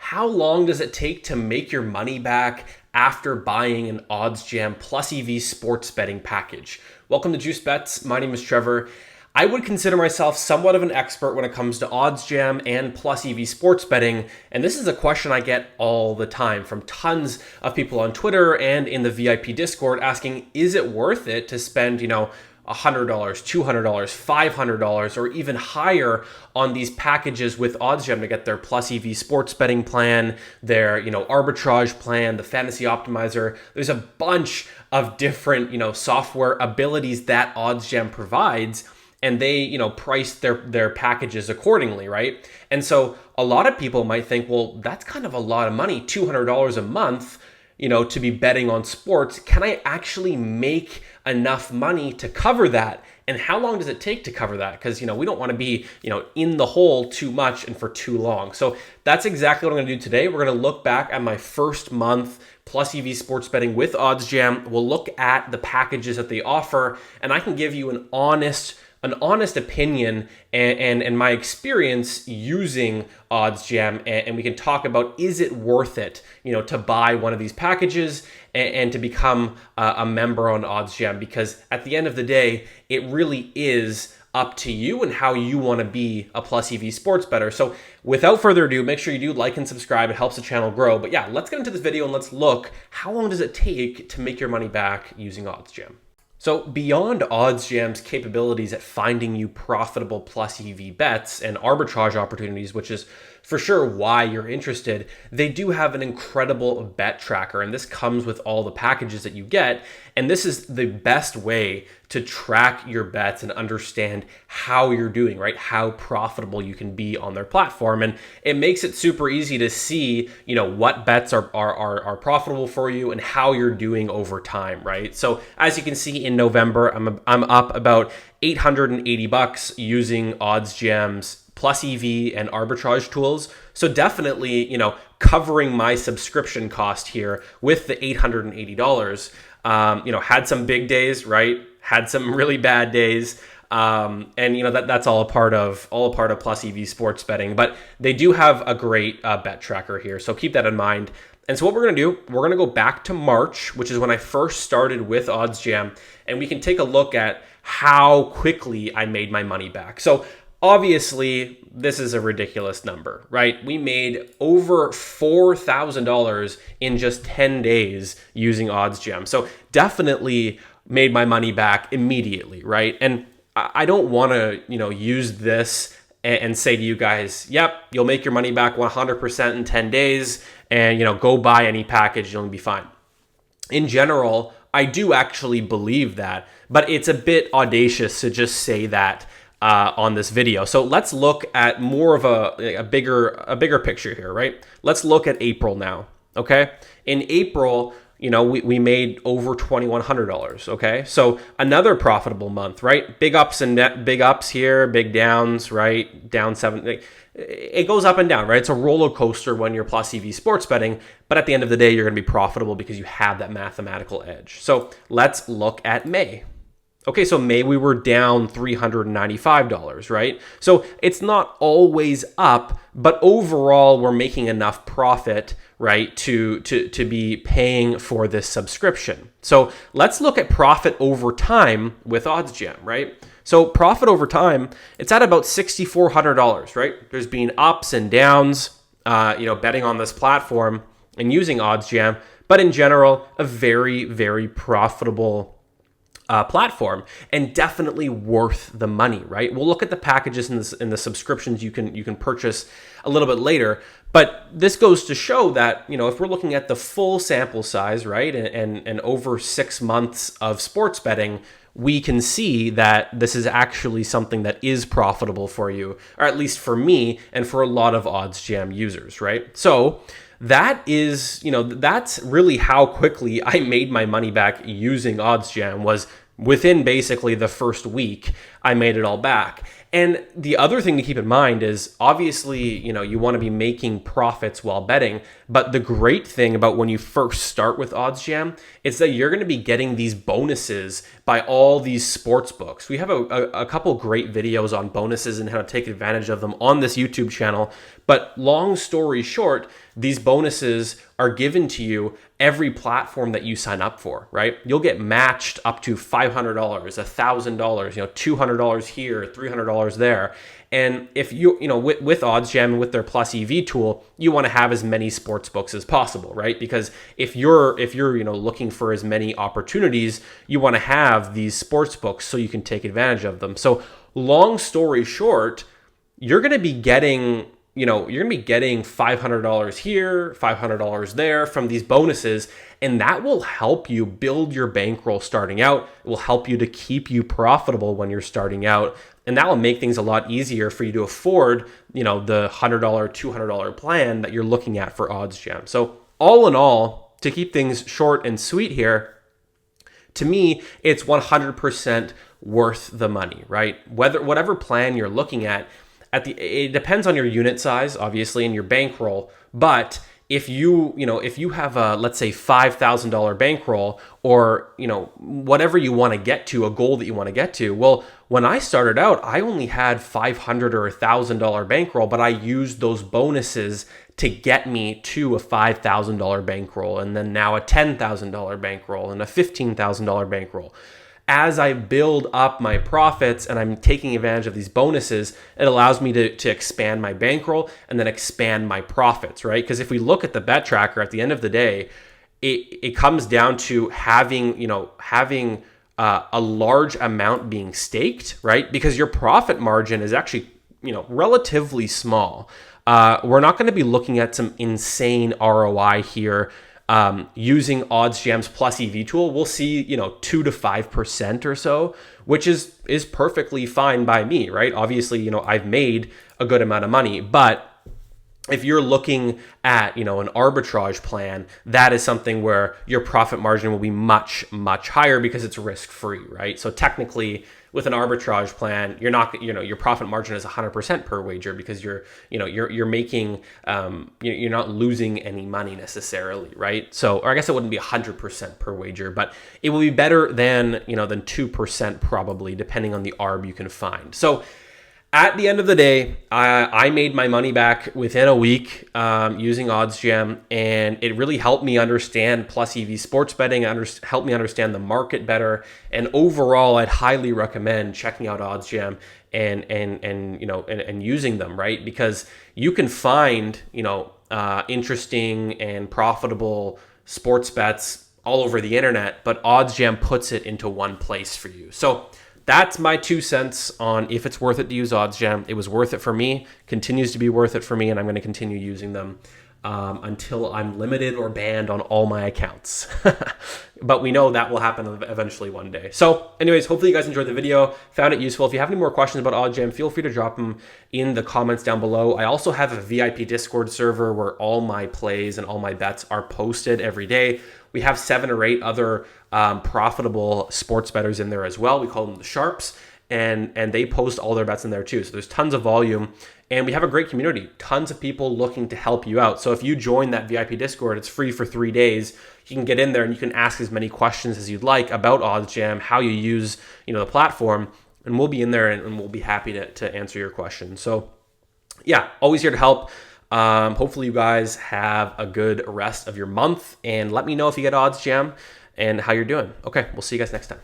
How long does it take to make your money back after buying an Oddsjam plus EV sports betting package? Welcome to Juice Bets. My name is Trevor. I would consider myself somewhat of an expert when it comes to Oddsjam and plus EV sports betting, and this is a question I get all the time from tons of people on Twitter and in the VIP Discord asking, is it worth it to spend, $100, $200, $500, or even higher on these packages with Oddsjam to get their plus EV sports betting plan, their arbitrage plan, the fantasy optimizer. There's a bunch of different software abilities that Oddsjam provides, and they price their packages accordingly, right? And so a lot of people might think, well, that's kind of a lot of money, $200 a month, to be betting on sports. Can I actually make enough money to cover that? And how long does it take to cover that? Because, we don't want to be, in the hole too much and for too long. So that's exactly what I'm going to do today. We're going to look back at my first month plus EV sports betting with Oddsjam. We'll look at the packages that they offer, and I can give you an honest opinion and my experience using Oddsjam, and we can talk about, is it worth it, to buy one of these packages and to become a member on Oddsjam? Because at the end of the day, it really is up to you and how you want to be a plus EV sports bettor. So without further ado, make sure you do like and subscribe. It helps the channel grow. But yeah, let's get into this video and let's look, how long does it take to make your money back using Oddsjam? So beyond Oddsjam's capabilities at finding you profitable plus EV bets and arbitrage opportunities, which is for sure why you're interested, they do have an incredible bet tracker, and this comes with all the packages that you get. And this is the best way to track your bets and understand how you're doing, right? How profitable you can be on their platform. And it makes it super easy to see, what bets are profitable for you and how you're doing over time, right? So as you can see in November, I'm up about $880 using Oddsjam's plus EV and arbitrage tools. So definitely, covering my subscription cost here with the $880. Had some big days, right? Had some really bad days. And that's all a part of plus EV sports betting, but they do have a great bet tracker here. So keep that in mind. And so what we're going to do, we're going to go back to March, which is when I first started with Oddsjam, and we can take a look at how quickly I made my money back. So obviously, this is a ridiculous number, right? We made over $4,000 in just 10 days using Oddsjam. So definitely made my money back immediately, right? And I don't want to, use this and say to you guys, yep, you'll make your money back 100% in 10 days and, go buy any package, you'll be fine. In general, I do actually believe that, but it's a bit audacious to just say that on this video. So let's look at more of a bigger picture here, right? Let's look at April now, okay? In April, we made over $2,100, okay? So another profitable month, right? Big ups here, big downs, right? Down 7. It goes up and down, right? It's a roller coaster when you're plus EV sports betting, but at the end of the day, you're going to be profitable because you have that mathematical edge. So let's look at May. Okay, so May we were down $395, right? So it's not always up, but overall we're making enough profit, right, to be paying for this subscription. So let's look at profit over time with Oddsjam, right? So profit over time, it's at about $6,400, right? There's been ups and downs, betting on this platform and using Oddsjam, but in general, a very, very profitable platform, and definitely worth the money, right? We'll look at the packages and the subscriptions you can purchase a little bit later, but this goes to show that, if we're looking at the full sample size, right, and over 6 months of sports betting, we can see that this is actually something that is profitable for you, or at least for me and for a lot of Oddsjam users, right? So that is, that's really how quickly I made my money back using Oddsjam. Was within basically the first week, I made it all back. And the other thing to keep in mind is obviously, you want to be making profits while betting. But the great thing about when you first start with Oddsjam is that you're going to be getting these bonuses by all these sports books. We have a couple great videos on bonuses and how to take advantage of them on this YouTube channel. But long story short, these bonuses are given to you every platform that you sign up for, right? You'll get matched up to $500, $1,000, $200 here, $300 there. And if with Oddsjam and with their Plus EV tool, you want to have as many sports books as possible, right? Because if you're looking for as many opportunities, you want to have these sports books so you can take advantage of them. So long story short, you're going to be getting $500 here, $500 there from these bonuses, and that will help you build your bankroll starting out. It will help you to keep you profitable when you're starting out, and that will make things a lot easier for you to afford, the $100, $200 plan that you're looking at for Oddsjam. So all in all, to keep things short and sweet here, to me, it's 100% worth the money, right? Whatever plan you're looking at, it depends on your unit size, obviously, and your bankroll. But if you have a, let's say, $5,000 bankroll, or whatever you want to get to, a goal that you want to get to. Well, when I started out, I only had $500 or $1,000 bankroll, but I used those bonuses to get me to a $5,000 bankroll, and then now a $10,000 bankroll and a $15,000 bankroll. As I build up my profits and I'm taking advantage of these bonuses, it allows me to expand my bankroll and then expand my profits, right? Because if we look at the bet tracker at the end of the day, it comes down to having a large amount being staked, right? Because your profit margin is actually relatively small. We're not going to be looking at some insane ROI here. Using Oddsjam's Plus EV tool, we'll see 2 to 5% or so, which is perfectly fine by me, right? Obviously, I've made a good amount of money, but if you're looking at, an arbitrage plan, that is something where your profit margin will be much, much higher because it's risk-free, right? So technically, with an arbitrage plan, you're not, your profit margin is 100% per wager because you're making, you're not losing any money necessarily, right? So, or I guess it wouldn't be 100% per wager, but it will be better than 2% probably, depending on the arb you can find. So, at the end of the day, I made my money back within a week using Oddsjam, and it really helped me understand Plus EV sports betting, helped me understand the market better, and overall, I'd highly recommend checking out Oddsjam and using them, right? Because you can find interesting and profitable sports bets all over the internet, but Oddsjam puts it into one place for you. So that's my 2 cents on if it's worth it to use Oddsjam. It was worth it for me, continues to be worth it for me, and I'm going to continue using them until I'm limited or banned on all my accounts. But we know that will happen eventually one day. So anyways, hopefully you guys enjoyed the video, found it useful. If you have any more questions about Oddsjam, feel free to drop them in the comments down below. I also have a VIP Discord server where all my plays and all my bets are posted every day. We have 7 or 8 other profitable sports bettors in there as well. We call them the Sharps, and they post all their bets in there too. So there's tons of volume, and we have a great community, tons of people looking to help you out. So if you join that VIP Discord, it's free for 3 days. You can get in there and you can ask as many questions as you'd like about Oddsjam, how you use the platform, and we'll be in there and we'll be happy to answer your questions. So yeah, always here to help. Hopefully you guys have a good rest of your month, and let me know if you get Oddsjam and how you're doing. Okay, we'll see you guys next time.